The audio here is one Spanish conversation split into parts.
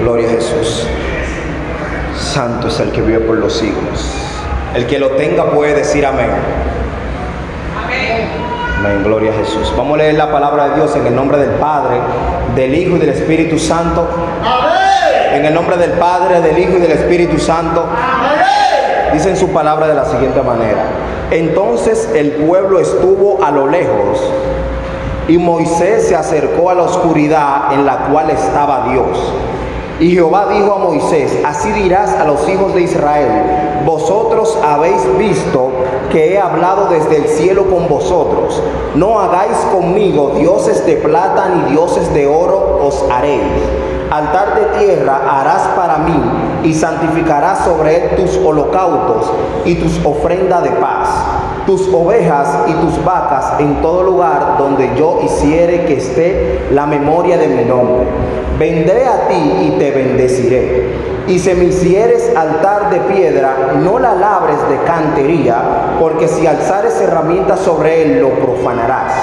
Gloria a Jesús. Santo es el que vive por los siglos. El que lo tenga puede decir amén. Amén, gloria a Jesús. Vamos a leer la palabra de Dios en el nombre del Padre, del Hijo y del Espíritu Santo. Amén. En el nombre del Padre, del Hijo y del Espíritu Santo. Amén. Dice en su palabra de la siguiente manera: entonces el pueblo estuvo a lo lejos, y Moisés se acercó a la oscuridad en la cual estaba Dios. Y Jehová dijo a Moisés: así dirás a los hijos de Israel: vosotros habéis visto que he hablado desde el cielo con vosotros. No hagáis conmigo dioses de plata ni dioses de oro os haréis. Altar de tierra harás para mí, y santificarás sobre él tus holocaustos y tus ofrendas de paz, tus ovejas y tus vacas en todo lugar donde yo hiciere que esté la memoria de mi nombre. Vendré a ti y te bendeciré. Y si me hicieres altar de piedra, no la labres de cantería, porque si alzares herramientas sobre él, lo profanarás.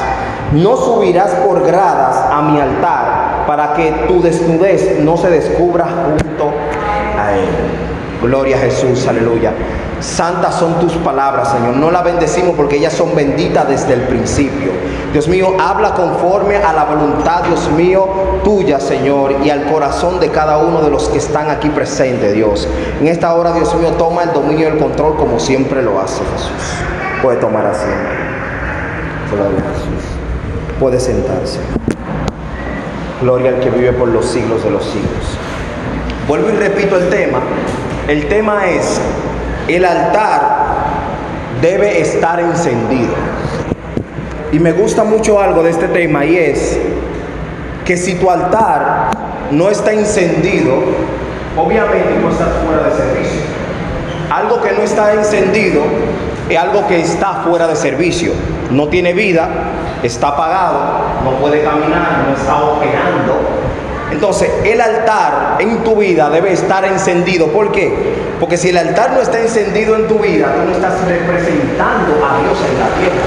No subirás por gradas a mi altar, para que tu desnudez no se descubra junto a él. Gloria a Jesús, aleluya. Santas son tus palabras, Señor. No las bendecimos porque ellas son benditas desde el principio. Dios mío, habla conforme a la voluntad, Dios mío, tuya, Señor, y al corazón de cada uno de los que están aquí presentes, Dios. En esta hora, Dios mío, toma el dominio y el control como siempre lo hace, Jesús. Puede tomar asiento. Gloria a Jesús. Puede sentarse. Gloria al que vive por los siglos de los siglos. Vuelvo y repito el tema. El tema es: el altar debe estar encendido. Y me gusta mucho algo de este tema, y es que si tu altar no está encendido, obviamente no estás fuera de servicio. Algo que no está encendido es algo que está fuera de servicio. No tiene vida, está apagado, no puede caminar, no está operando. Entonces, el altar en tu vida debe estar encendido. ¿Por qué? Porque si el altar no está encendido en tu vida, tú no estás representando a Dios en la tierra.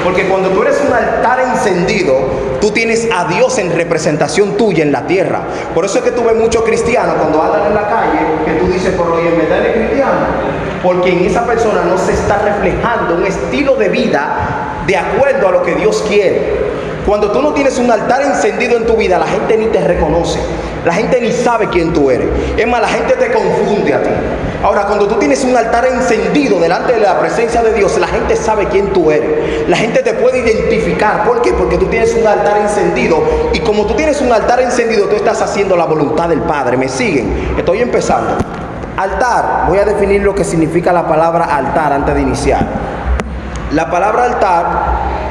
Porque cuando tú eres un altar encendido, tú tienes a Dios en representación tuya en la tierra. Por eso es que tú ves muchos cristianos cuando andan en la calle, que tú dices: pero oye, ¿me da el cristiano? Porque en esa persona no se está reflejando un estilo de vida de acuerdo a lo que Dios quiere. Cuando tú no tienes un altar encendido en tu vida, la gente ni te reconoce. La gente ni sabe quién tú eres. Es más, la gente te confunde a ti. Ahora, cuando tú tienes un altar encendido delante de la presencia de Dios, la gente sabe quién tú eres. La gente te puede identificar. ¿Por qué? Porque tú tienes un altar encendido. Y como tú tienes un altar encendido, tú estás haciendo la voluntad del Padre. ¿Me siguen? Estoy empezando. Altar. Voy a definir lo que significa la palabra altar antes de iniciar. La palabra altar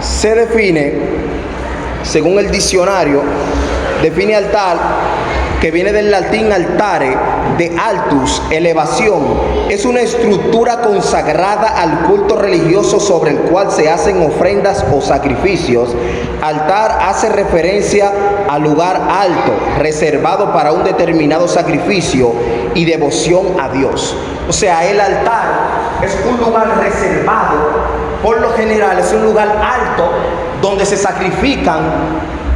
se define, según el diccionario, define altar, que viene del latín altare, de altus, elevación. Es una estructura consagrada al culto religioso sobre el cual se hacen ofrendas o sacrificios. Altar hace referencia al lugar alto, reservado para un determinado sacrificio y devoción a Dios. O sea, el altar es un lugar reservado. Por lo general es un lugar alto donde se sacrifican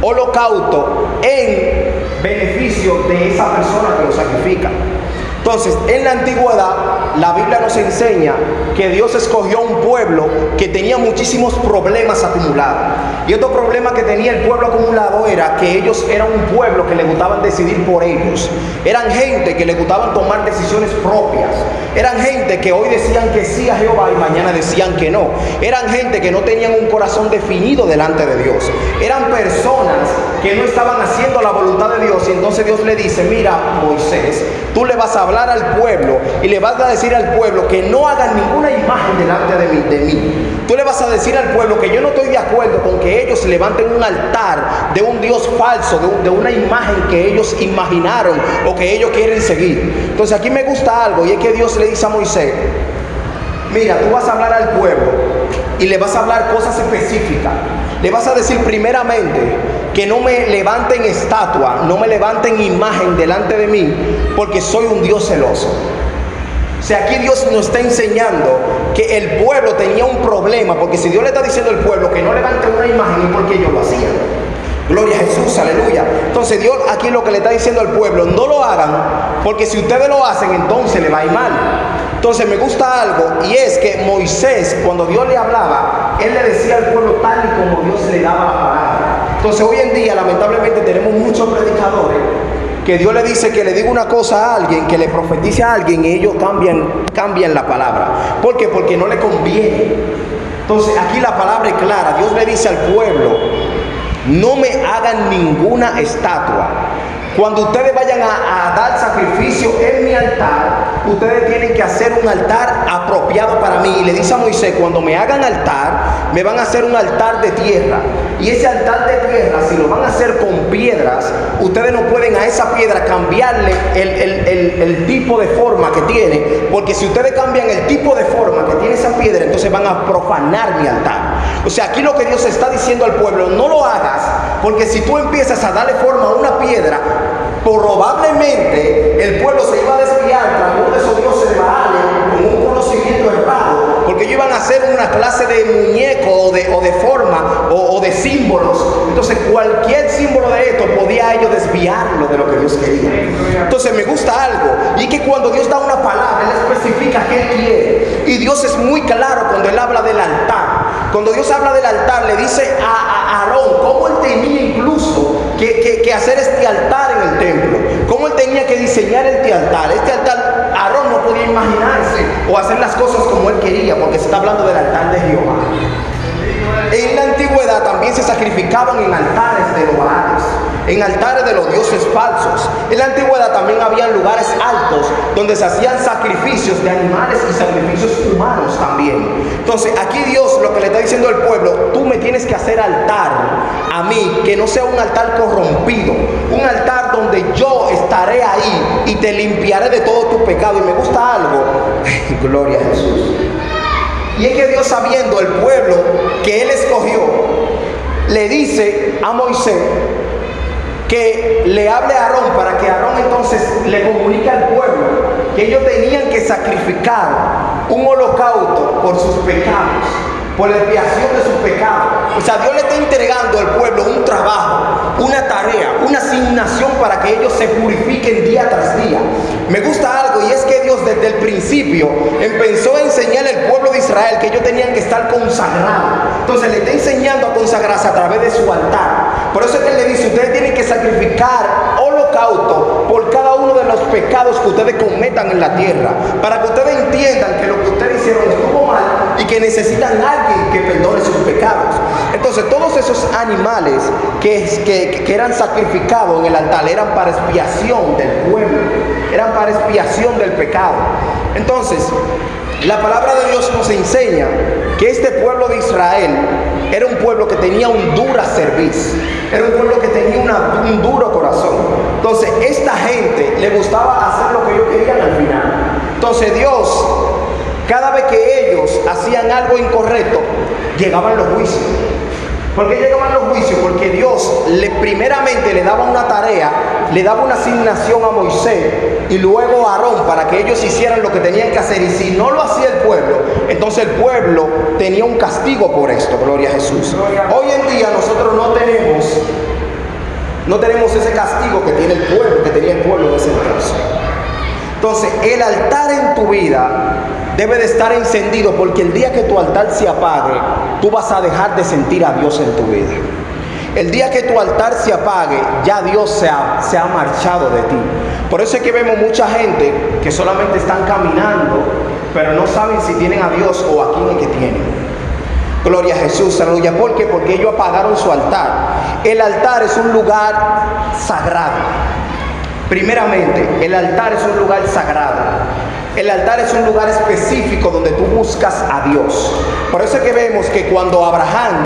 holocaustos en beneficio de esa persona que lo sacrifica. Entonces, en la antigüedad, la Biblia nos enseña que Dios escogió un pueblo que tenía muchísimos problemas acumulados. Y otro problema que tenía el pueblo acumulado era que ellos eran un pueblo que le gustaban decidir por ellos. Eran gente que le gustaban tomar decisiones propias. Eran gente que hoy decían que sí a Jehová y mañana decían que no. Eran gente que no tenían un corazón definido delante de Dios. Eran personas que no estaban haciendo la voluntad de Dios. Y entonces Dios le dice: mira, Moisés, tú le vas a hablar al pueblo y le vas a decir al pueblo que no hagan ninguna imagen delante de mí. Tú le vas a decir al pueblo que yo no estoy de acuerdo con que ellos levanten un altar de un Dios falso, de una imagen que ellos imaginaron o que ellos quieren seguir. Entonces aquí me gusta algo, y es que Dios le dice a Moisés: mira, tú vas a hablar al pueblo y le vas a hablar cosas específicas. Le vas a decir primeramente que no me levanten estatua, no me levanten imagen delante de mí, porque soy un Dios celoso. O sea, aquí Dios nos está enseñando que el pueblo tenía un problema, porque si Dios le está diciendo al pueblo que no levanten una imagen, ¿y por qué ellos lo hacían? Gloria a Jesús, aleluya. Entonces Dios aquí lo que le está diciendo al pueblo: no lo hagan, porque si ustedes lo hacen, entonces le va a ir mal. Entonces me gusta algo, y es que Moisés, cuando Dios le hablaba, él le decía al pueblo tal y como Dios le daba la palabra. Entonces hoy en día lamentablemente tenemos muchos predicadores que Dios le dice que le diga una cosa a alguien, que le profetice a alguien, y ellos cambian la palabra. ¿Por qué? Porque no le conviene. Entonces aquí la palabra es clara. Dios le dice al pueblo: no me hagan ninguna estatua. Cuando ustedes vayan a dar sacrificio en mi altar, ustedes tienen que hacer un altar apropiado para mí. Y le dice a Moisés: cuando me hagan altar, me van a hacer un altar de tierra. Y ese altar de tierra, si lo van a hacer con piedras, ustedes no pueden a esa piedra cambiarle el tipo de forma que tiene. Porque si ustedes cambian el tipo de forma que tiene esa piedra, entonces van a profanar mi altar. O sea, aquí lo que Dios está diciendo al pueblo: no lo hagas, porque si tú empiezas a darle forma a una piedra, probablemente el pueblo se iba a desviar tras uno de esos dioses de Baal con un conocimiento errado, porque ellos iban a hacer una clase de muñeco o de forma o de símbolos. Entonces cualquier símbolo de esto podía ellos desviarlo de lo que Dios quería. Entonces me gusta algo, y es que cuando Dios da una palabra, Él especifica qué Él quiere. Y Dios es muy claro cuando Él habla del altar. Cuando Dios habla del altar, le dice a Aarón cómo él tenía incluso que hacer este altar en el templo, cómo él tenía que diseñar este altar. Este altar, Aarón no podía imaginarse o hacer las cosas como él quería, porque se está hablando del altar de Jehová. En la antigüedad también se sacrificaban en altares de los baales, en altares de los dioses falsos. En la antigüedad también había lugares altos donde se hacían sacrificios de animales y sacrificios humanos también. Entonces aquí Dios lo que le está diciendo al pueblo: tú me tienes que hacer altar a mí, que no sea un altar corrompido, un altar donde yo estaré ahí y te limpiaré de todo tu pecado. Y me gusta algo, gloria a Jesús, y es que Dios, sabiendo el pueblo que Él escogió, le dice a Moisés que le hable a Aarón, para que Aarón entonces le comunique al pueblo que ellos tenían que sacrificar un holocausto por sus pecados, por la expiación de sus pecados. O sea, Dios le está entregando al pueblo un trabajo, una tarea, una asignación para que ellos se purifiquen día tras día. Me gusta algo, y es que Dios desde el principio empezó a enseñarle al pueblo de Israel que ellos tenían que estar consagrados. Entonces le está enseñando a consagrarse a través de su altar. Por eso es que Él le dice: ustedes tienen que sacrificar holocausto por cada uno de los pecados que ustedes cometan en la tierra, para que ustedes entiendan que lo que ustedes hicieron estuvo mal y que necesitan a alguien que perdone sus pecados. Entonces todos esos animales que eran sacrificados en el altar eran para expiación del pueblo, eran para expiación del pecado. Entonces la palabra de Dios nos enseña que este pueblo de Israel era un pueblo que tenía un dura cerviz, era un pueblo que tenía un duro corazón. Entonces esta gente le gustaba hacer lo que ellos querían al final. Entonces Dios, cada vez que ellos hacían algo incorrecto, llegaban los juicios. ¿Por qué llegaban los juicios? Porque Dios primeramente le daba una tarea, le daba una asignación a Moisés y luego a Aarón, para que ellos hicieran lo que tenían que hacer. Y si no lo hacía el pueblo, entonces el pueblo tenía un castigo por esto. Gloria a Jesús. Hoy en día nosotros no tenemos ese castigo que tiene el pueblo, que tenía el pueblo de ese entonces. Entonces el altar en tu vida debe de estar encendido, porque el día que tu altar se apague, tú vas a dejar de sentir a Dios en tu vida. El día que tu altar se apague, ya Dios se ha marchado de ti. Por eso es que vemos mucha gente que solamente están caminando, pero no saben si tienen a Dios o a quién es que tienen. Gloria a Jesús, aleluya. ¿Por qué? Porque ellos apagaron su altar. El altar es un lugar sagrado. Primeramente, el altar es un lugar sagrado. El altar es un lugar específico donde tú buscas a Dios. Por eso es que vemos que cuando Abraham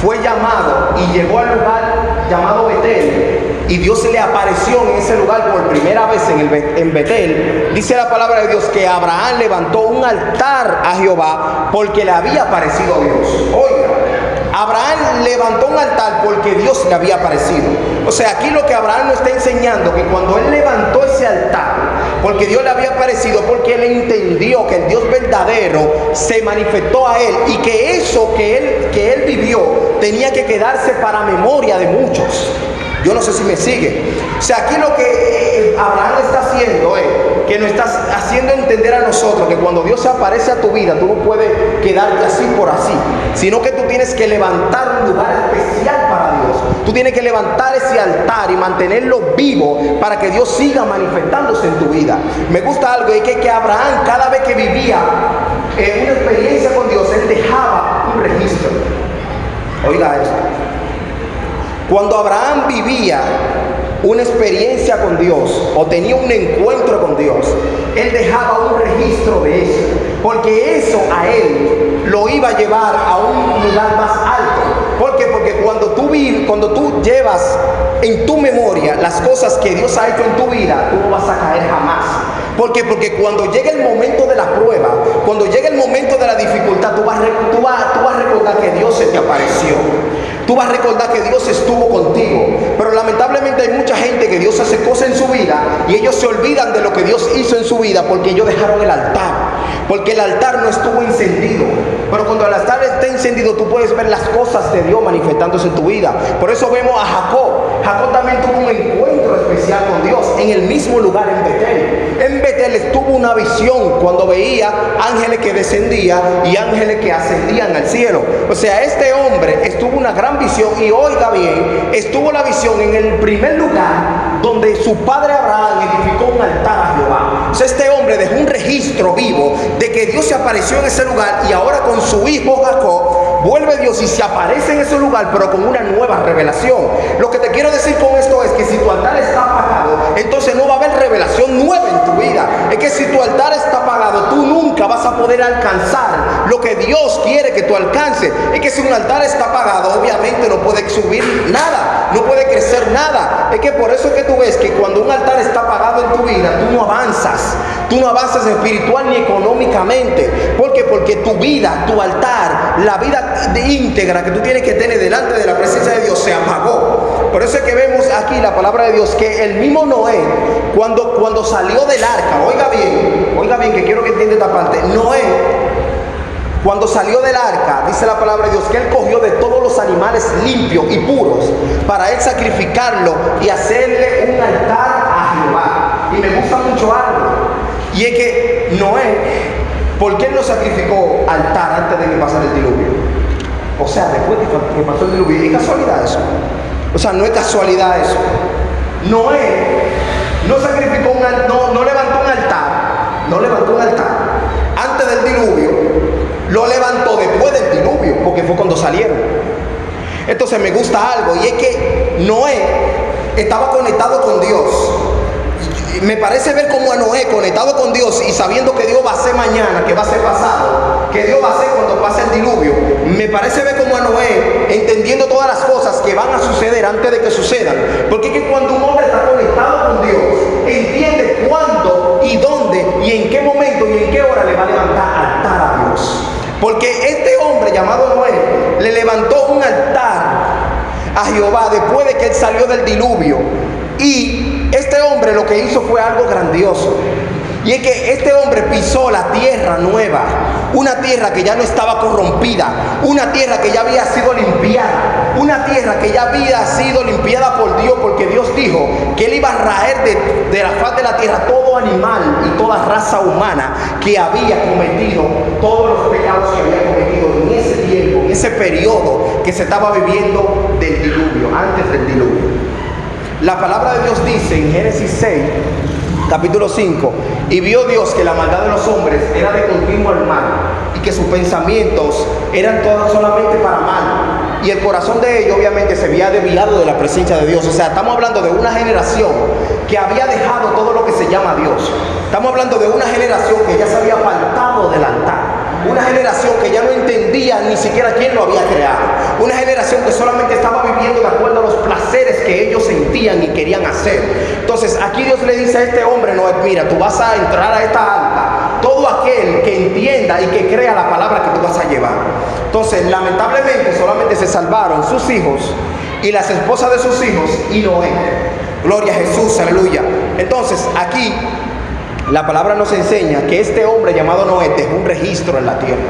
fue llamado y llegó al lugar llamado Betel, y Dios se le apareció en ese lugar por primera vez en Betel, dice la palabra de Dios que Abraham levantó un altar a Jehová porque le había aparecido a Dios. Oiga, Abraham levantó un altar porque Dios le había aparecido. O sea, aquí lo que Abraham nos está enseñando, que cuando él levantó ese altar, porque Dios le había aparecido, porque él entendió que el Dios verdadero se manifestó a él y que eso que él vivió tenía que quedarse para memoria de muchos. Yo no sé si me sigue. O sea, aquí lo que Abraham está haciendo es que nos está haciendo entender a nosotros que cuando Dios se aparece a tu vida, tú no puedes quedarte así por así, sino que tú tienes que levantar un lugar especial para Dios. Tú tienes que levantar ese altar y mantenerlo vivo para que Dios siga manifestándose en tu vida. Me gusta algo, es que Abraham, cada vez que vivía una experiencia con Dios, él dejaba un registro. Oiga esto. Cuando Abraham vivía una experiencia con Dios o tenía un encuentro con Dios, él dejaba un registro de eso, porque eso a él lo iba a llevar a un lugar más alto. ¿Por qué? Porque cuando tú llevas en tu memoria las cosas que Dios ha hecho en tu vida, tú no vas a caer jamás. ¿Por qué? Porque cuando llegue el momento de la prueba, cuando llegue el momento de la dificultad, tú vas a recordar que Dios se te apareció. Tú vas a recordar que Dios estuvo contigo. Pero lamentablemente hay mucha gente que Dios hace cosas en su vida y ellos se olvidan de lo que Dios hizo en su vida porque ellos dejaron el altar. Porque el altar no estuvo encendido. Pero cuando el altar está encendido, tú puedes ver las cosas de Dios manifestándose en tu vida. Por eso vemos a Jacob. Jacob también tuvo un encuentro especial con Dios en el mismo lugar, en Betel. En Betel estuvo una visión cuando veía ángeles que descendían y ángeles que ascendían al cielo. O sea, este hombre estuvo una gran visión, y oiga bien, estuvo la visión en el primer lugar donde su padre Abraham edificó un altar a Jehová. O sea, este hombre dejó un registro vivo de que Dios se apareció en ese lugar, y ahora con su hijo Jacob vuelve Dios y se aparece en ese lugar, pero con una nueva revelación. Lo que te quiero decir con esto es que si tu altar está apagado, entonces no va a haber revelación nueva en tu vida. Es que si tu altar está apagado, tú nunca vas a poder alcanzar lo que Dios quiere que tú alcances. Es que si un altar está apagado, obviamente no puede subir nada, no puede crecer nada. Es que por eso es que tú ves que cuando un altar está apagado en tu vida, tú no avanzas espiritual ni económicamente. ¿Por qué? Porque tu vida, tu altar, la vida íntegra que tú tienes que tener delante de la presencia de Dios se apagó. Por eso es que vemos aquí la palabra de Dios que el mismo Noé, cuando salió del arca, oiga bien que quiero que entienda esta parte. Noé, cuando salió del arca, dice la palabra de Dios que él cogió de todos los animales limpios y puros para él sacrificarlo y hacerle un altar a Jehová. Y me gusta mucho algo, y es que Noé, ¿por qué él no sacrificó altar antes de que pasara el diluvio? O sea, después de que pasó el diluvio. ¿Es casualidad eso? O sea, no es casualidad eso. Noé no sacrificó no levantó un altar antes del diluvio, lo levantó después del diluvio, porque fue cuando salieron. Entonces me gusta algo, y es que Noé estaba conectado con Dios. Me parece ver como a Noé conectado con Dios y sabiendo que Dios va a hacer mañana, que va a ser pasado, que Dios va a hacer cuando pase el diluvio. Me parece ver como a Noé entendiendo todas las cosas que van a suceder antes de que sucedan. Porque es que cuando un hombre está conectado con Dios, entiende cuándo y dónde y en qué momento y en qué hora le va a levantar altar a Dios. Porque este hombre llamado Noé le levantó un altar a Jehová después de que él salió del diluvio. Y este hombre lo que hizo fue algo grandioso. Y es que este hombre pisó la tierra nueva, una tierra que ya no estaba corrompida, una tierra que ya había sido limpiada, una tierra que ya había sido limpiada por Dios, porque Dios dijo que Él iba a raer de la faz de la tierra todo animal y toda raza humana que había cometido todos los pecados que había cometido en ese tiempo, en ese periodo que se estaba viviendo del diluvio, antes del diluvio. La palabra de Dios dice en Génesis 6, capítulo 5, y vio Dios que la maldad de los hombres era de continuo al mal, y que sus pensamientos eran todos solamente para mal, y el corazón de ellos obviamente se había desviado de la presencia de Dios. O sea, estamos hablando de una generación que había dejado todo lo que se llama Dios. Estamos hablando de una generación que ya se había apartado del altar. Una generación que ya no entendía ni siquiera quién lo había creado. Una generación que solamente estaba viviendo de acuerdo a los placeres que ellos sentían y querían hacer. Entonces aquí Dios le dice a este hombre: no, mira, tú vas a entrar a esta arca, todo aquel que entienda y que crea la palabra que tú vas a llevar. Entonces lamentablemente solamente se salvaron sus hijos y las esposas de sus hijos y Noé. Gloria a Jesús, aleluya. Entonces aquí La palabra nos enseña que este hombre llamado Noé dejó un registro en la tierra.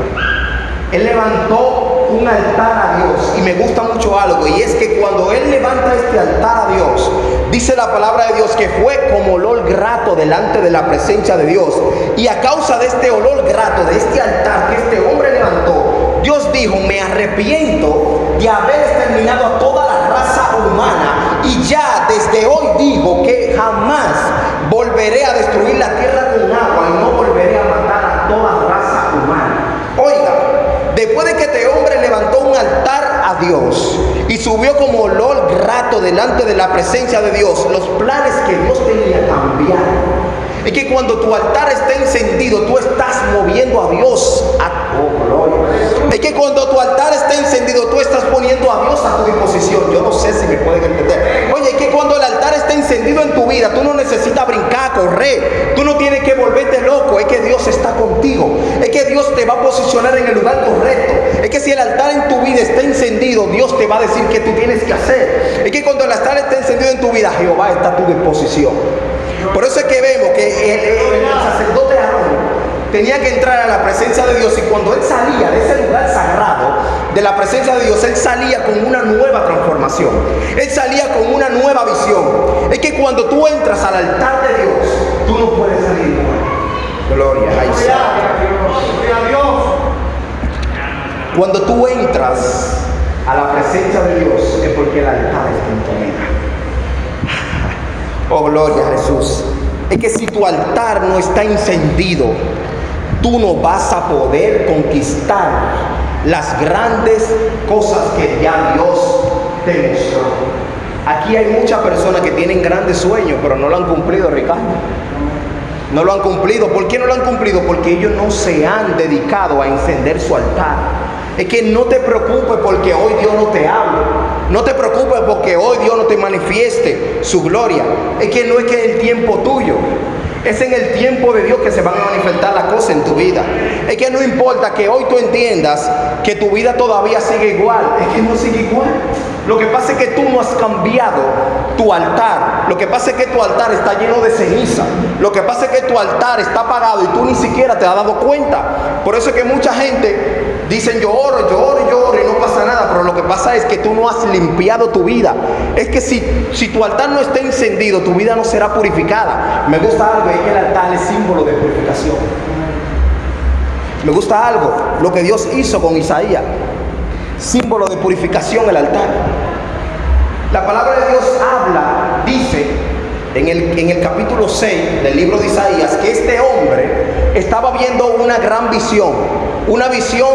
Él levantó un altar a Dios, y me gusta mucho algo, y es que cuando él levanta este altar a Dios, dice la palabra de Dios que fue como olor grato delante de la presencia de Dios. Y a causa de este olor grato, de este altar que este hombre levantó, Dios dijo: me arrepiento de haber exterminado a toda la raza humana, y ya desde hoy digo que jamás volveré a destruir la tierra con agua, y no volveré a matar a toda raza humana. Oiga, después de que este hombre levantó un altar a Dios y subió como olor grato delante de la presencia de Dios, los planes que Dios tenía cambiaron. Es que cuando tu altar está encendido, tú estás moviendo a Dios Es que cuando tu altar está encendido, tú estás poniendo a Dios a tu disposición. Yo no sé si me pueden entender. Oye, es que cuando el altar está encendido en tu vida, tú no necesitas brincar, correr. Tú no tienes que volverte loco. Es que Dios está contigo. Es que Dios te va a posicionar en el lugar correcto. Es que si el altar en tu vida está encendido, Dios te va a decir qué tú tienes que hacer. Es que cuando el altar está encendido en tu vida, Jehová está a tu disposición. Por eso es que vemos que el sacerdote Aarón tenía que entrar a la presencia de Dios, y cuando él salía de ese lugar sagrado, de la presencia de Dios, él salía con una nueva transformación. Él salía con una nueva visión. Es que cuando tú entras al altar de Dios, tú no puedes salir igual. Gloria a Dios. Cuando tú entras a la presencia de Dios, es porque el altar está en tu vida. Oh, gloria a Jesús. Es que si tu altar no está encendido, tú no vas a poder conquistar las grandes cosas que ya Dios te mostró. Aquí hay muchas personas que tienen grandes sueños, pero no lo han cumplido, Ricardo. No lo han cumplido. ¿Por qué no lo han cumplido? Porque ellos no se han dedicado a encender su altar. Es que no te preocupes porque hoy Dios no te hable. No te preocupes porque hoy Dios no te manifieste su gloria. Es que no es que es el tiempo tuyo. Es en el tiempo de Dios que se van a manifestar las cosas en tu vida. Es que no importa que hoy tú entiendas que tu vida todavía sigue igual. Es que no sigue igual. Lo que pasa es que tú no has cambiado tu altar. Lo que pasa es que tu altar está lleno de ceniza. Lo que pasa es que tu altar está apagado y tú ni siquiera te has dado cuenta. Por eso es que mucha gente dicen: yo oro y no pasa nada. Pero lo que pasa es que tú no has limpiado tu vida. Es que si tu altar no está encendido, tu vida no será purificada. Me gusta algo, es que el altar es símbolo de purificación. Me gusta algo, lo que Dios hizo con Isaías. Símbolo de purificación el altar. La palabra de Dios habla, dice en el capítulo 6 del libro de Isaías, que este hombre estaba viendo una gran visión. Una visión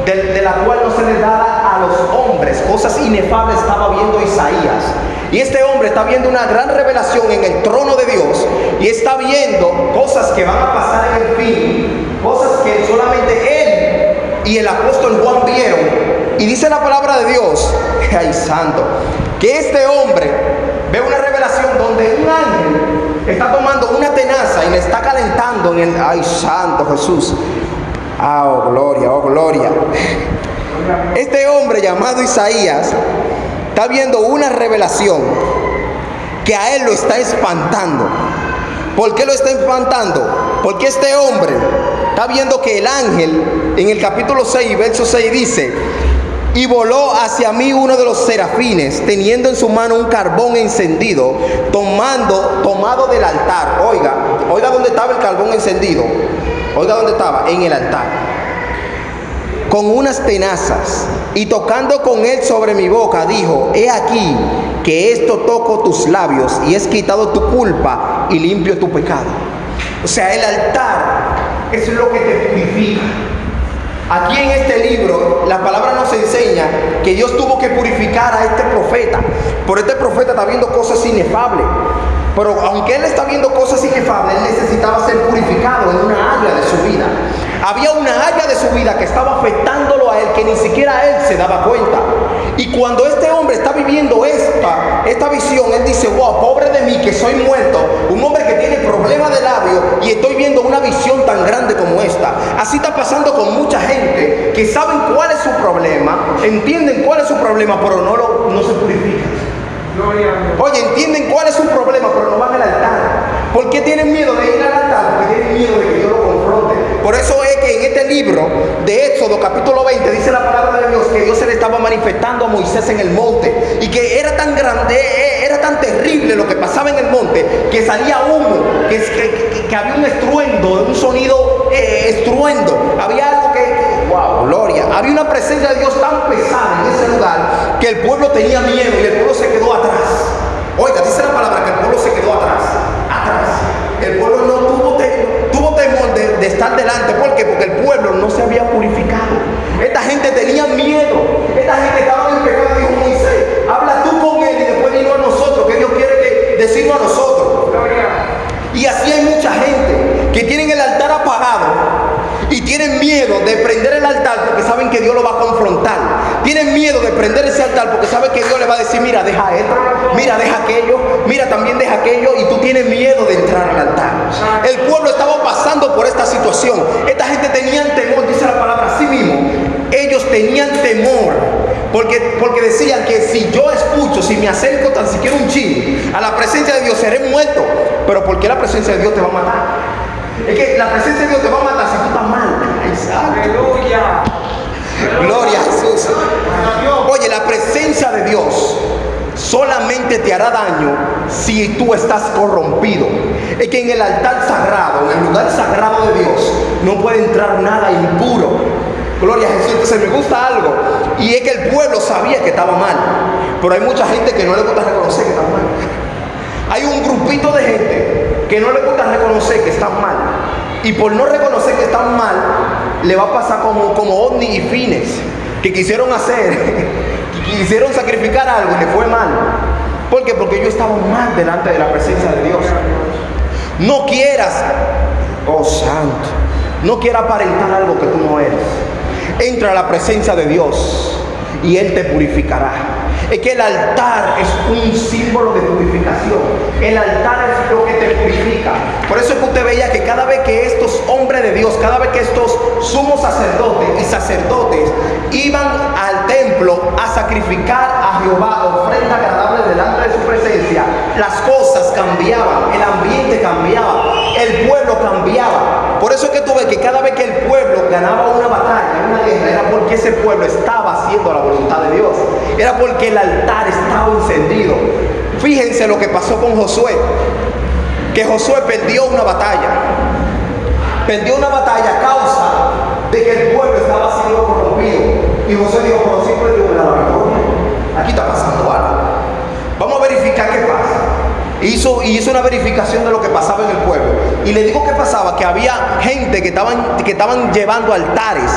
de la cual no se le da a los hombres. Cosas inefables estaba viendo Isaías. Y este hombre está viendo una gran revelación en el trono de Dios. Y está viendo cosas que van a pasar en el fin. Cosas que solamente él y el apóstol Juan vieron. Y dice la palabra de Dios, ay santo, que este hombre ve una revelación donde un ángel está tomando una tenaza y le está calentando en el... Ay santo Jesús. Oh gloria, oh gloria. Este hombre llamado Isaías está viendo una revelación que a él lo está espantando. ¿Por qué lo está espantando? Porque este hombre está viendo que el ángel en el capítulo 6, verso 6 dice: y voló hacia mí uno de los serafines, teniendo en su mano un carbón encendido, tomado del altar. Oiga dónde estaba el carbón encendido. Oiga dónde estaba, en el altar, con unas tenazas, y tocando con él sobre mi boca, dijo: he aquí que esto toco tus labios, y es quitado tu culpa y limpio tu pecado. O sea, el altar es lo que te purifica. Aquí en este libro la palabra nos enseña que Dios tuvo que purificar a este profeta. Por este profeta está viendo cosas inefables. Pero aunque él está viendo cosas inefables, él necesitaba ser purificado en una área de su vida. Había una área de su vida que estaba afectándolo a él, que ni siquiera él se daba cuenta. Y cuando este hombre está viviendo esta visión, él dice: wow, pobre de mí que soy muerto, un hombre que tiene problemas de labios, y estoy viendo una visión tan grande como esta. Así está pasando con mucha gente que saben cuál es su problema, entienden cuál es su problema, pero no se purifican. Oye, entienden cuál es su problema, pero no van al altar. ¿Por qué tienen miedo de ir al altar? libro de Éxodo capítulo 20 dice la palabra de Dios que Dios se le estaba manifestando a Moisés en el monte y que era tan grande, era tan terrible lo que pasaba en el monte que salía humo, que había un estruendo, un sonido estruendo, había algo wow, gloria, había una presencia de Dios tan pesada en ese lugar que el pueblo tenía miedo y el pueblo se quedó atrás. Oiga, dice la palabra que el pueblo se quedó atrás. El pueblo no tuvo temor de estar delante. ¿Por qué? Porque el pueblo no se había purificado. Esta gente tenía miedo. Esta gente estaba en pecado. Dijo Moisés, habla tú con él y después dinos a nosotros, que Dios quiere decirnos a nosotros. Y así hay mucha gente que tienen el altar apagado y tienen miedo de prender el altar porque saben que Dios lo va a confrontar. Tienen miedo de prender ese altar porque saben que Dios le va a decir, mira, deja esto, mira, deja aquello, mira, también deja aquello, y tú tienes miedo de entrar al altar. El pueblo estaba pasando por esta situación. Esta gente tenía temor, dice la palabra así mismo. Ellos tenían temor porque decían que si yo escucho, si me acerco tan siquiera un chin a la presencia de Dios, seré muerto. Pero ¿por qué la presencia de Dios te va a matar? Es que la presencia de Dios te va a matar si tú estás mal. Aleluya. Gloria a Jesús. Oye, la presencia de Dios solamente te hará daño si tú estás corrompido. Es que en el altar sagrado, en el lugar sagrado de Dios, no puede entrar nada impuro. Gloria a Jesús. Entonces me gusta algo, y es que el pueblo sabía que estaba mal, pero hay mucha gente que no le gusta reconocer que está mal. Hay un grupito de gente que no le gusta reconocer que están mal, y por no reconocer que están mal, le va a pasar como Ovni y Fines, que quisieron quisieron sacrificar algo y le fue mal. ¿Por qué? Porque ellos estaban mal delante de la presencia de Dios. No quieras, oh santo, no quieras aparentar algo que tú no eres. Entra a la presencia de Dios y Él te purificará. Es que el altar es un símbolo de purificación. El altar es lo que te purifica. Por eso es que usted veía que cada vez que estos hombres de Dios, cada vez que estos sumos sacerdotes y sacerdotes iban al templo a sacrificar a Jehová ofrenda agradable delante de su presencia, las cosas cambiaban, el ambiente cambiaba, el pueblo cambiaba. Por eso es que tú ves que cada vez que el pueblo ganaba una batalla, una guerra, era porque ese pueblo estaba haciendo la voluntad de Dios. Era porque el altar estaba encendido. Fíjense lo que pasó con Josué. Que Josué perdió una batalla. Perdió una batalla a causa de que el pueblo estaba siendo corrompido. Y Josué dijo, pero siempre digo la victoria. Aquí está pasando algo. Vamos a verificar qué pasa. Hizo una verificación de lo que pasaba en el pueblo. Y le digo que pasaba, que había gente que estaban llevando altares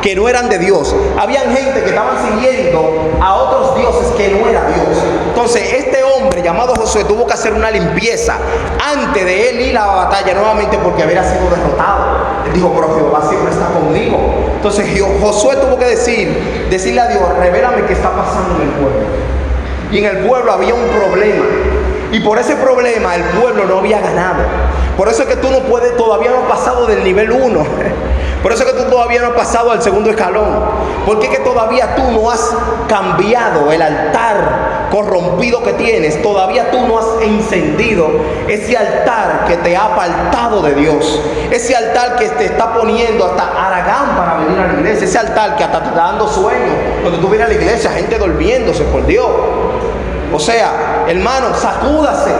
que no eran de Dios. Habían gente que estaban siguiendo a otros dioses que no era Dios. Entonces este hombre llamado Josué tuvo que hacer una limpieza antes de él ir a la batalla nuevamente, porque había sido derrotado. Él dijo, pero Jehová siempre está conmigo. Entonces Josué tuvo que decirle a Dios, revélame qué está pasando en el pueblo. Y en el pueblo había un problema. Y por ese problema el pueblo no había ganado. Por eso es que tú no puedes, todavía no has pasado del nivel 1. Por eso es que tú todavía no has pasado al segundo escalón. Porque es que todavía tú no has cambiado el altar corrompido que tienes. Todavía tú no has encendido ese altar que te ha apartado de Dios. Ese altar que te está poniendo hasta haragán para venir a la iglesia. Ese altar que hasta te está dando sueño cuando tú vienes a la iglesia, gente durmiéndose, por Dios. O sea, hermano, sacúdase,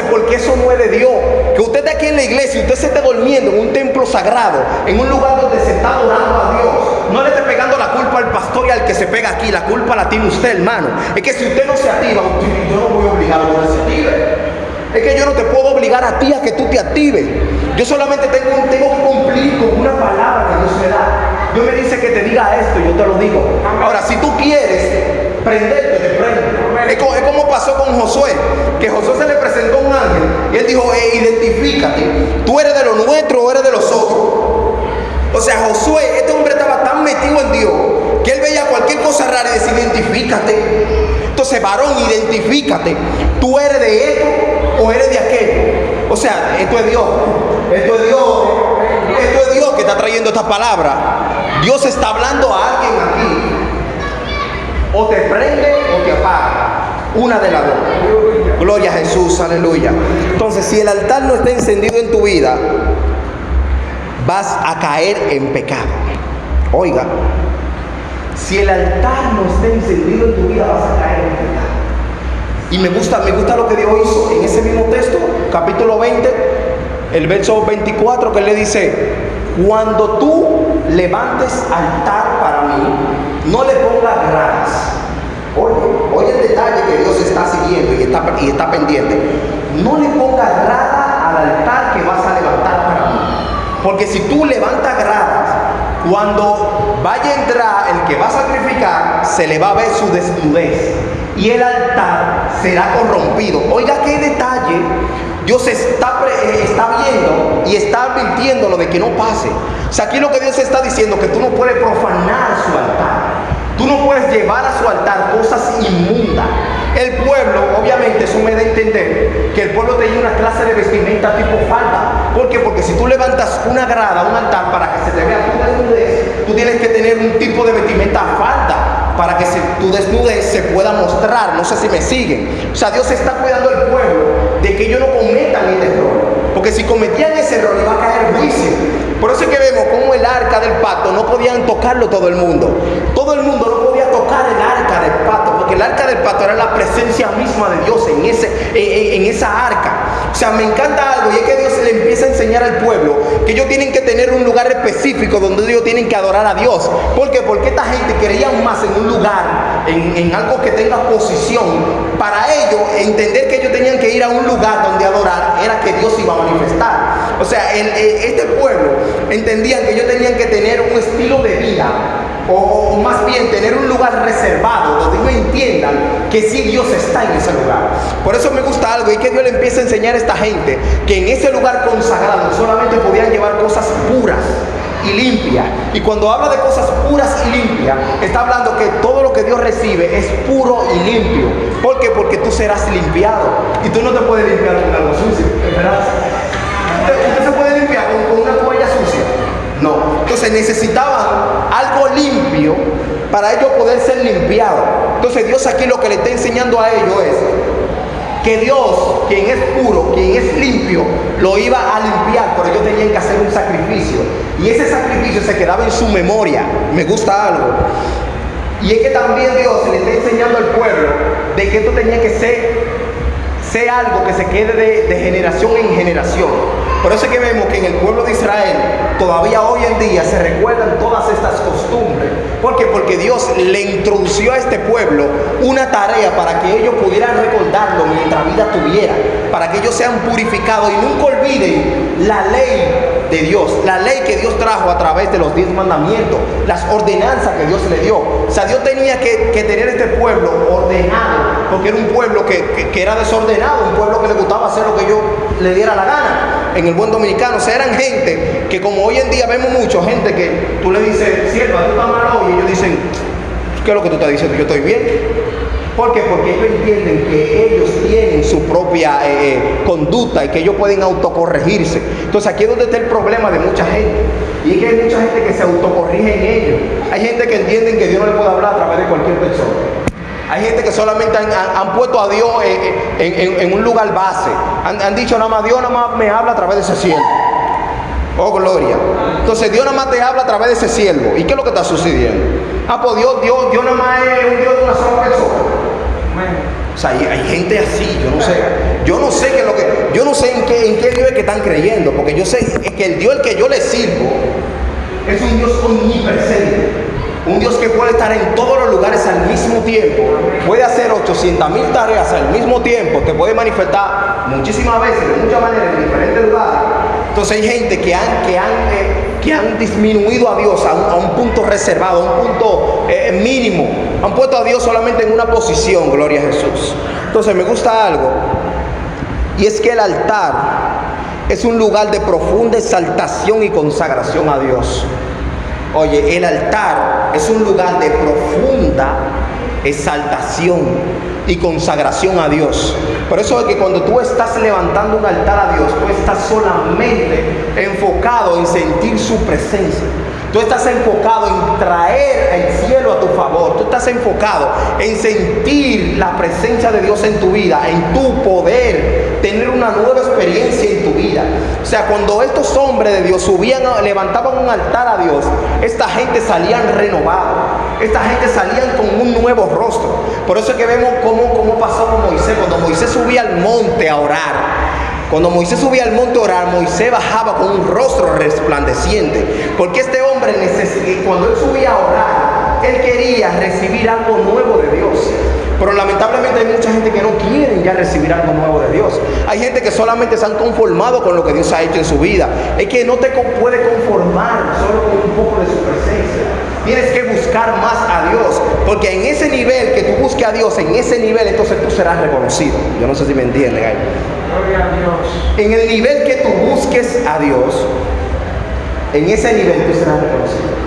porque eso no es de Dios. Que usted esté aquí en la iglesia y usted se esté durmiendo en un templo sagrado, en un lugar donde se está adorando a Dios, no le esté pegando la culpa al pastor y al que se pega aquí. La culpa la tiene usted, hermano. Es que si usted no se activa, yo no voy a obligar a que se active. Es que yo no te puedo obligar a ti a que tú te actives. Yo solamente tengo que cumplir con una palabra que Dios me da. Dios me dice que te diga esto y yo te lo digo. Ahora, si tú quieres prenderte, te prende. Es como pasó con Josué, que Josué se le presentó un ángel y él dijo, identifícate, tú eres de los nuestros o eres de los otros. O sea, Josué, este hombre estaba tan metido en Dios que él veía cualquier cosa rara y decía, identifícate. Entonces, varón, identifícate, tú eres de esto o eres de aquello. O sea, esto es Dios, esto es Dios que está trayendo esta palabra. Dios está hablando a alguien aquí. O te prende o te apaga. Una de las dos. Gloria a Jesús, aleluya. Entonces, si el altar no está encendido en tu vida, vas a caer en pecado. Oiga, si el altar no está encendido en tu vida, vas a caer en pecado. Y me gusta lo que Dios hizo en ese mismo texto, capítulo 20, el verso 24, que le dice: cuando tú levantes altar para mí, no le pongas gradas. Oye el detalle que Dios está siguiendo y está pendiente. No le pongas grada al altar que vas a levantar para mí. Porque si tú levantas gradas, cuando vaya a entrar el que va a sacrificar, se le va a ver su desnudez y el altar será corrompido. Oiga qué detalle. Dios está viendo y está advirtiéndolo de que no pase. O sea, aquí lo que Dios está diciendo, que tú no puedes profanar su altar. Tú no puedes llevar a su altar cosas inmundas. El pueblo, obviamente, eso me da a entender que el pueblo tenía una clase de vestimenta tipo falda. ¿Por qué? Porque si tú levantas una grada, un altar, para que se te vea tu desnudez, tú tienes que tener un tipo de vestimenta falda para que tu desnudez se pueda mostrar. No sé si me siguen. O sea, Dios está cuidando al pueblo de que ellos no cometan este error. Porque si cometían ese error, iba a caer juicio. Por eso es que vemos cómo el arca del pacto no podían tocarlo todo el mundo. Todo el mundo no podía tocar el arca del pacto, porque el arca del pacto era la presencia misma de Dios en esa arca. O sea, me encanta algo, y es que Dios le empieza a enseñar al pueblo que ellos tienen que tener un lugar específico donde ellos tienen que adorar a Dios. ¿Por qué? Porque esta gente creía más en un lugar, en algo que tenga posición. Para ellos, entender que ellos tenían que ir a un lugar donde adorar, era que Dios iba a manifestar. O sea, este pueblo entendían que ellos tenían que tener un estilo de vida, o más bien tener un lugar reservado donde ellos entiendan que sí Dios está en ese lugar. Por eso me gusta algo, y que Dios le empieza a enseñar a esta gente que en ese lugar consagrado solamente podían llevar cosas puras y limpias. Y cuando habla de cosas puras y limpias, está hablando que todo lo que Dios recibe es puro y limpio. ¿Por qué? Porque tú serás limpiado, y tú no te puedes limpiar con algo sucio, ¿verdad? ¿Usted se puede limpiar con una toalla sucia? No. Entonces necesitaban algo limpio para ellos poder ser limpiados. Entonces Dios aquí lo que le está enseñando a ellos es que Dios, quien es puro, quien es limpio, lo iba a limpiar, pero ellos tenían que hacer un sacrificio. Y ese sacrificio se quedaba en su memoria. Me gusta algo. Y es que también Dios le está enseñando al pueblo de que esto tenía que ser algo que se quede de generación en generación. Por eso es que vemos que en el pueblo de Israel todavía hoy en día se recuerdan todas estas costumbres. ¿Por qué? Porque Dios le introdució a este pueblo una tarea para que ellos pudieran recordarlo mientras vida tuviera, para que ellos sean purificados y nunca olviden la ley de Dios, la ley que Dios trajo a través de los 10 mandamientos, las ordenanzas que Dios le dio. O sea, Dios tenía que tener este pueblo ordenado, porque era un pueblo que era desordenado, un pueblo que le gustaba hacer lo que yo le diera la gana, en el buen dominicano. O sea, eran gente que, como hoy en día vemos mucho, gente que tú le dices: sierva, tú estás mal hoy, y ellos dicen: ¿qué es lo que tú estás diciendo? Yo estoy bien. ¿Por qué? Porque ellos entienden que ellos tienen su propia conducta y que ellos pueden autocorregirse. Entonces aquí es donde está el problema de mucha gente. Y es que hay mucha gente que se autocorrige en ellos. Hay gente que entienden que Dios no le puede hablar a través de cualquier persona. Hay gente que solamente han puesto a Dios en un lugar base. Han dicho: nada más Dios nada más me habla a través de ese siervo. Oh, gloria. Entonces Dios nada más te habla a través de ese siervo. ¿Y qué es lo que está sucediendo? Ah, pues Dios nada más es un Dios de una sola persona. O sea, hay gente así. Yo no sé en qué Dios es que están creyendo, porque yo sé que el Dios al que yo le sirvo es un Dios omnipresente, un Dios que puede estar en todos los lugares al mismo tiempo, puede hacer 800,000 tareas al mismo tiempo, te puede manifestar muchísimas veces, de muchas maneras, en diferentes lugares. Entonces hay gente que han disminuido a Dios a un punto reservado, a un punto mínimo. Han puesto a Dios solamente en una posición, gloria a Jesús. Entonces me gusta algo, y es que el altar es un lugar de profunda exaltación y consagración a Dios. Oye, el altar es un lugar de profunda exaltación y consagración a Dios. Por eso es que cuando tú estás levantando un altar a Dios, tú estás solamente enfocado en sentir su presencia. Tú estás enfocado en traer el cielo a tu favor. Tú estás enfocado en sentir la presencia de Dios en tu vida, en tu poder tener una nueva experiencia en tu vida. O sea, cuando estos hombres de Dios levantaban un altar a Dios, esta gente salían renovados, esta gente salían con un nuevo rostro. Por eso es que vemos cómo pasó con Moisés. Cuando Moisés subía al monte a orar, Moisés bajaba con un rostro resplandeciente, porque este hombre cuando él subía a orar, él quería recibir algo nuevo de Dios. Pero lamentablemente hay mucha gente que no quiere ya recibir algo nuevo de Dios. Hay gente que solamente se han conformado con lo que Dios ha hecho en su vida. Es que no te puede conformar solo con un poco de su presencia. Tienes que buscar más a Dios, porque en ese nivel que tú busques a Dios, en ese nivel entonces tú serás reconocido. Yo no sé si me entienden. Gloria a Dios. En el nivel que tú busques a Dios, en ese nivel tú serás reconocido.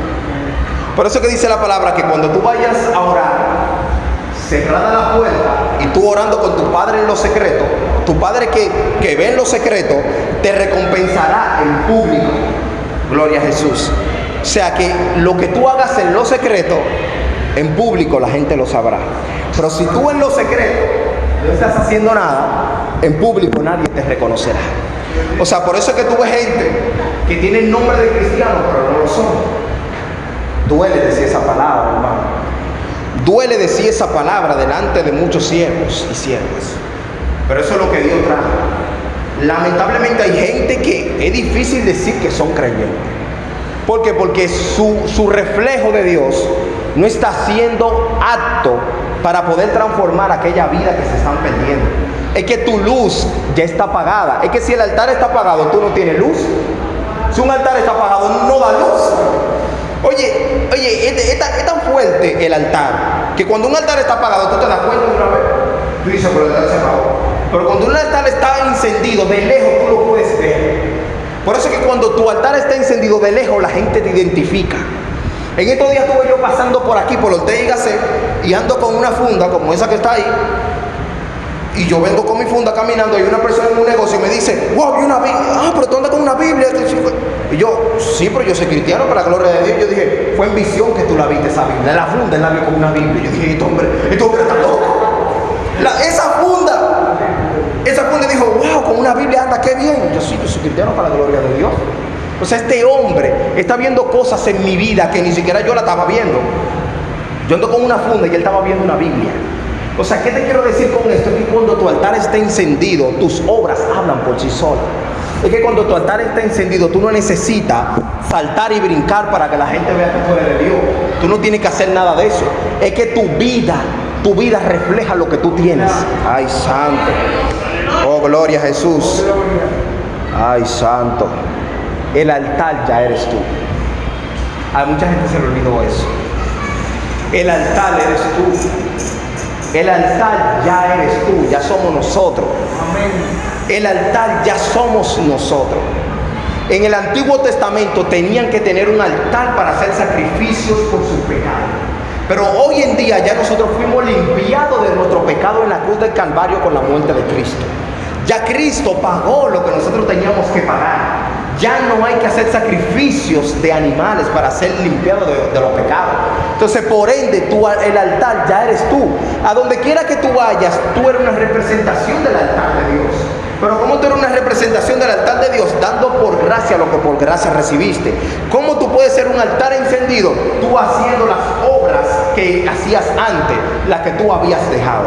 Por eso que dice la palabra que cuando tú vayas a orar, cerrada la puerta y tú orando con tu Padre en lo secreto, tu Padre que ve en lo secreto te recompensará en público. Gloria a Jesús. O sea que lo que tú hagas en lo secreto, en público la gente lo sabrá. Pero si tú en lo secreto no estás haciendo nada, en público nadie te reconocerá. O sea, por eso es que tú ves gente que tiene el nombre de cristiano pero no lo son. Duele decir esa palabra, hermano. Duele decir esa palabra delante de muchos siervos y siervas. Pero eso es lo que Dios trae. Lamentablemente hay gente que es difícil decir que son creyentes. ¿Por qué? Porque su reflejo de Dios no está siendo apto para poder transformar aquella vida que se están perdiendo. Es que tu luz ya está apagada. Es que si el altar está apagado, tú no tienes luz. Si un altar está apagado, no da luz. Oye, es tan fuerte el altar que cuando un altar está apagado, tú te das cuenta de una vez. Tú dices, pero el altar se apagó. Pero cuando un altar está encendido, de lejos tú lo puedes ver. Por eso es que cuando tu altar está encendido de lejos, la gente te identifica. En estos días estuve yo pasando por aquí, por Ortega y Gasset, y ando con una funda como esa que está ahí. Y yo vengo con mi funda caminando, y una persona en un negocio y me dice, wow, vi una Biblia. Ah, pero tú andas con una Biblia. Y yo, sí, pero yo soy cristiano, para la gloria de Dios. Yo dije, fue en visión que tú la viste esa Biblia. La funda, él la vio con una Biblia. Yo dije, este hombre está loco. Esa funda dijo, wow, con una Biblia anda, qué bien. Yo soy cristiano, para la gloria de Dios. O sea, este hombre está viendo cosas en mi vida que ni siquiera yo la estaba viendo. Yo ando con una funda y él estaba viendo una Biblia. O sea, ¿qué te quiero decir con esto? Es que cuando tu altar está encendido, tus obras hablan por sí solas. Es que cuando tu altar está encendido, tú no necesitas saltar y brincar para que la gente vea que tú eres de Dios. Tú no tienes que hacer nada de eso. Es que tu vida refleja lo que tú tienes. Ay, santo. Oh, gloria a Jesús. Ay, santo. El altar ya eres tú. A mucha gente se le olvidó eso. El altar eres tú. El altar ya eres tú, ya somos nosotros. Amén. El altar ya somos nosotros. En el Antiguo Testamento tenían que tener un altar para hacer sacrificios por sus pecados. Pero hoy en día ya nosotros fuimos limpiados de nuestro pecado en la cruz del Calvario con la muerte de Cristo. Ya Cristo pagó lo que nosotros teníamos que pagar. Ya no hay que hacer sacrificios de animales para ser limpiado de los pecados. Entonces, por ende, el altar ya eres tú. A donde quiera que tú vayas, tú eres una representación del altar de Dios. Pero ¿cómo tú eres una representación del altar de Dios? Dando por gracia lo que por gracia recibiste. ¿Cómo tú puedes ser un altar encendido? Tú haciendo las obras que hacías antes, las que tú habías dejado.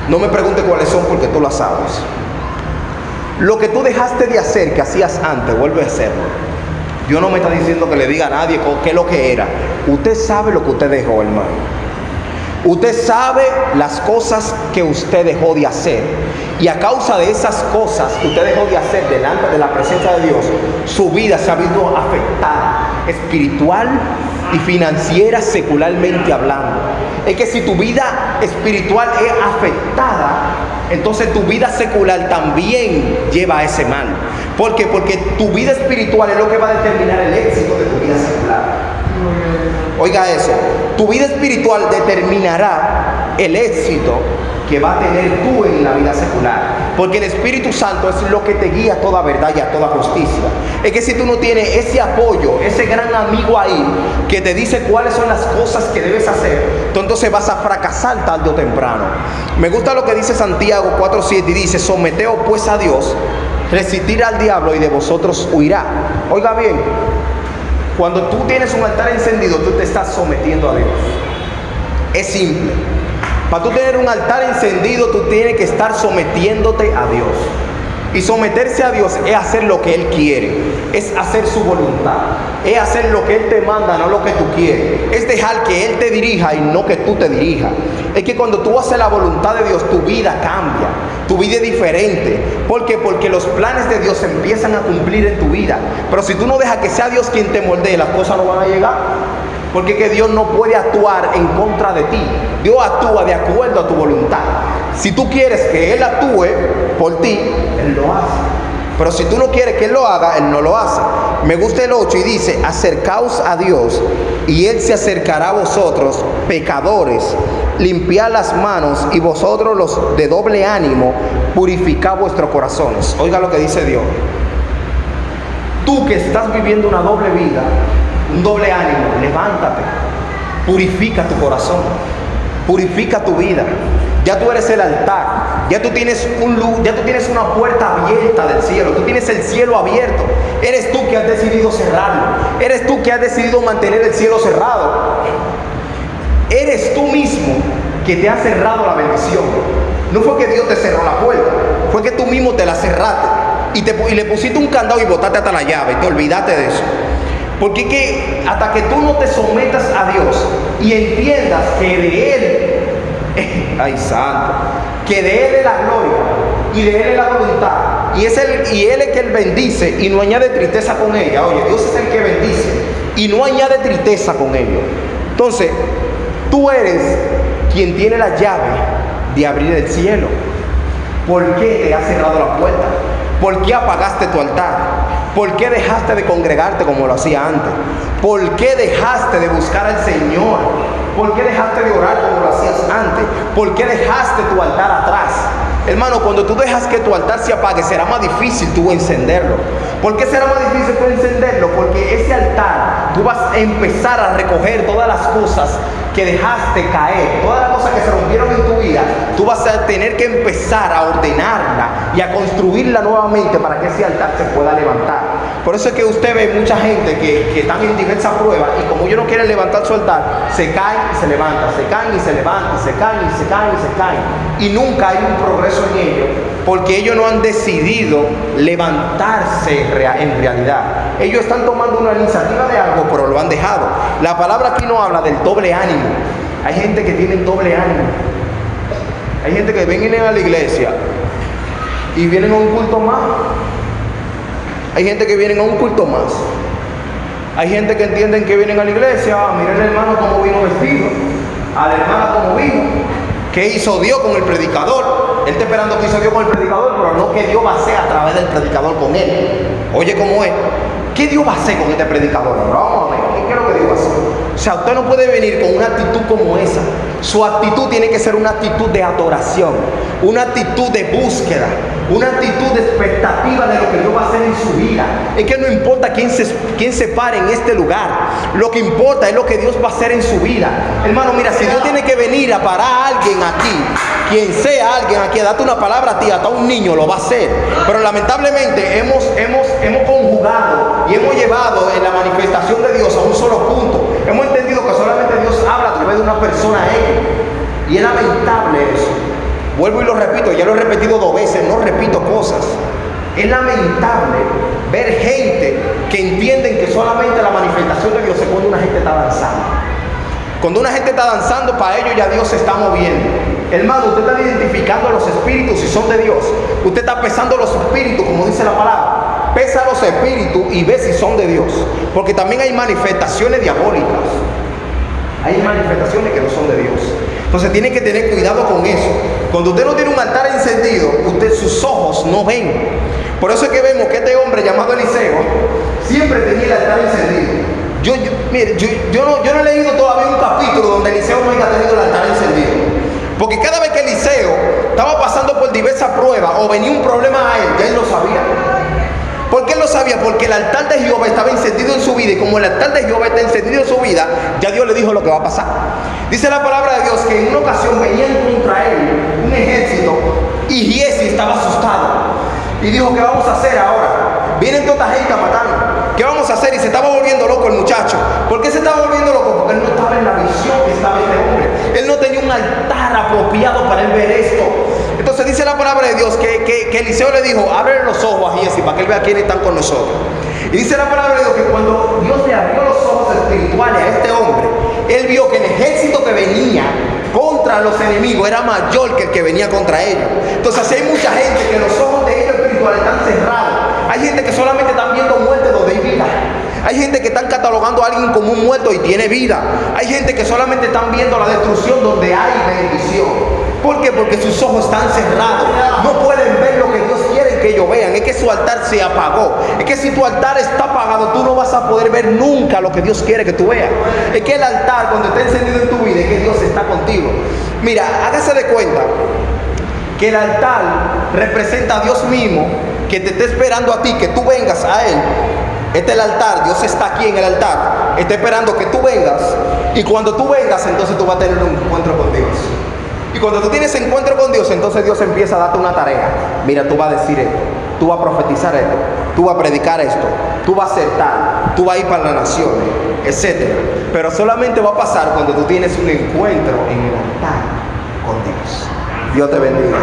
No me preguntes cuáles son, porque tú las sabes. Lo que tú dejaste de hacer, que hacías antes, vuelve a hacerlo. Dios no me está diciendo que le diga a nadie qué es lo que era. Usted sabe lo que usted dejó, hermano. Usted sabe las cosas que usted dejó de hacer. Y a causa de esas cosas que usted dejó de hacer delante de la presencia de Dios, su vida se ha visto afectada, espiritual y financiera, secularmente hablando. Es que si tu vida espiritual es afectada, entonces tu vida secular también lleva a ese mal. ¿Por qué? Porque tu vida espiritual es lo que va a determinar el éxito de tu vida secular. Oiga eso, tu vida espiritual determinará el éxito que va a tener tú en la vida secular, porque el Espíritu Santo es lo que te guía a toda verdad y a toda justicia. Es que si tú no tienes ese apoyo, ese gran amigo ahí que te dice cuáles son las cosas que debes hacer, tú entonces vas a fracasar tarde o temprano. Me gusta lo que dice Santiago 4:7 y dice: someteos pues a Dios, resistir al diablo y de vosotros huirá. Oiga bien, cuando tú tienes un altar encendido, tú te estás sometiendo a Dios. Es simple. Para tú tener un altar encendido, tú tienes que estar sometiéndote a Dios. Y someterse a Dios es hacer lo que Él quiere, es hacer su voluntad, es hacer lo que Él te manda, no lo que tú quieres. Es dejar que Él te dirija y no que tú te dirijas. Es que cuando tú haces la voluntad de Dios, tu vida cambia, tu vida es diferente. ¿Por qué? Porque los planes de Dios empiezan a cumplir en tu vida. Pero si tú no dejas que sea Dios quien te moldee, las cosas no van a llegar. Porque que Dios no puede actuar en contra de ti. Dios actúa de acuerdo a tu voluntad. Si tú quieres que Él actúe por ti, Él lo hace. Pero si tú no quieres que Él lo haga, Él no lo hace. Me gusta el 8 y dice: acercaos a Dios y Él se acercará a vosotros, pecadores. Limpiad las manos, y vosotros los de doble ánimo, purificad vuestros corazones. Oiga lo que dice Dios. Tú que estás viviendo una doble vida, un doble ánimo, levántate, purifica tu corazón, purifica tu vida. Ya tú eres el altar, ya tú tienes una puerta abierta del cielo, tú tienes el cielo abierto. Eres tú que has decidido cerrarlo, eres tú que has decidido mantener el cielo cerrado. Eres tú mismo que te has cerrado la bendición. No fue que Dios te cerró la puerta, fue que tú mismo te la cerraste y le pusiste un candado y botaste hasta la llave y te olvidaste de eso. Porque es que hasta que tú no te sometas a Dios y entiendas que de Él, ay santo, que de Él es la gloria y de Él es la voluntad, y Él es que Él bendice y no añade tristeza con ella. Oye, Dios es el que bendice y no añade tristeza con ello. Entonces, tú eres quien tiene la llave de abrir el cielo. ¿Por qué te has cerrado la puerta? ¿Por qué apagaste tu altar? ¿Por qué dejaste de congregarte como lo hacía antes? ¿Por qué dejaste de buscar al Señor? ¿Por qué dejaste de orar como lo hacías antes? ¿Por qué dejaste tu altar atrás? Hermano, cuando tú dejas que tu altar se apague, será más difícil tú encenderlo. ¿Por qué será más difícil tú encenderlo? Porque ese altar, tú vas a empezar a recoger todas las cosas que dejaste caer, todas las cosas que se rompieron en tu vida. Tú vas a tener que empezar a ordenarla y a construirla nuevamente para que ese altar se pueda levantar. Por eso es que usted ve mucha gente que están en diversas pruebas, y como ellos no quieren levantar su altar, se caen y se levantan, se caen y se levantan, se caen y se caen y se caen, y nunca hay un progreso en ellos, porque ellos no han decidido levantarse en realidad. Ellos están tomando una iniciativa de algo, pero lo han dejado. La palabra aquí no habla del doble ánimo. Hay gente que tiene doble ánimo. Hay gente que vienen a la iglesia y vienen a un culto más. Hay gente que vienen a un culto más. Hay gente que entienden que vienen a la iglesia. Miren al hermano cómo vino vestido, a la hermana cómo vino. ¿Qué hizo Dios con el predicador? Él está esperando que hizo Dios con el predicador, pero no que Dios va a hacer a través del predicador con él. Oye, ¿cómo es? ¿Qué Dios va a hacer con este predicador? Pero vamos a ver, ¿qué es lo que Dios va a hacer? O sea, usted no puede venir con una actitud como esa. Su actitud tiene que ser una actitud de adoración, una actitud de búsqueda, una actitud de expectativa de lo que Dios va a hacer en su vida. Es que no importa quién se pare en este lugar, lo que importa es lo que Dios va a hacer en su vida. Hermano, mira, si Dios tiene que venir a parar a alguien aquí, quien sea alguien aquí, a darte una palabra a ti, hasta un niño lo va a hacer. Pero lamentablemente hemos conjugado y hemos llevado en la manifestación de Dios a un solo punto. Hemos entendido que solamente Dios habla a través de una persona X, y es lamentable eso. Vuelvo y lo repito, ya lo he repetido 2 veces, no repito cosas. Es lamentable ver gente que entienden que solamente la manifestación de Dios es cuando una gente está danzando. Cuando una gente está danzando, para ellos ya Dios se está moviendo. Hermano, usted está identificando a los espíritus si son de Dios. Usted está pesando los espíritus, como dice la palabra. Pesa los espíritus y ve si son de Dios. Porque también hay manifestaciones diabólicas. Hay manifestaciones que no son de Dios. Entonces tiene que tener cuidado con eso. Cuando usted no tiene un altar encendido, sus ojos no ven. Por eso es que vemos que este hombre llamado Eliseo siempre tenía el altar encendido. Mire, yo no he leído todavía un capítulo donde Eliseo no haya tenido el altar encendido. Porque cada vez que Eliseo estaba pasando por diversas pruebas o venía un problema a él, ya él lo sabía. ¿Por qué él lo sabía? Porque el altar de Jehová estaba encendido en su vida, y como el altar de Jehová está encendido en su vida, ya Dios le dijo lo que va a pasar. Dice la palabra de Dios que en una ocasión venían contra él un ejército y Giezi estaba asustado y dijo: ¿qué vamos a hacer ahora? Vienen toda esta gente a matarnos. ¿Qué vamos a hacer? Y se estaba volviendo loco el muchacho. ¿Por qué se estaba volviendo loco? Porque él no estaba en la visión que estaba este hombre. Él no tenía un altar apropiado para él ver esto. Entonces dice la palabra de Dios que Eliseo le dijo: abre los ojos a Giezi para que él vea quiénes están con nosotros. Y dice la palabra de Dios que cuando Dios le abrió los ojos espirituales a este hombre, él vio que el ejército que venía contra los enemigos era mayor que el que venía contra ellos. Entonces así hay mucha gente que los ojos de ellos espirituales están cerrados. Hay gente que solamente están viendo muerte donde hay vida. Hay gente que están catalogando a alguien como un muerto y tiene vida. Hay gente que solamente están viendo la destrucción donde hay bendición. ¿Por qué? Porque sus ojos están cerrados. No pueden ver lo que Dios quiere que ellos vean. Es que su altar se apagó. Es que si tu altar está apagado, tú no vas a poder ver nunca lo que Dios quiere que tú veas. Es que el altar, cuando está encendido en tu vida, es que Dios está contigo. Mira, hágase de cuenta que el altar representa a Dios mismo, que te está esperando a ti, que tú vengas a Él. Este es el altar, Dios está aquí en el altar, está esperando que tú vengas, y cuando tú vengas, entonces tú vas a tener un encuentro con Dios. Y cuando tú tienes encuentro con Dios, entonces Dios empieza a darte una tarea. Mira, tú vas a decir esto, tú vas a profetizar esto, tú vas a predicar esto, tú vas a hacer tal, tú vas a ir para las naciones, etc. Pero solamente va a pasar cuando tú tienes un encuentro en el altar con Dios. Dios te bendiga.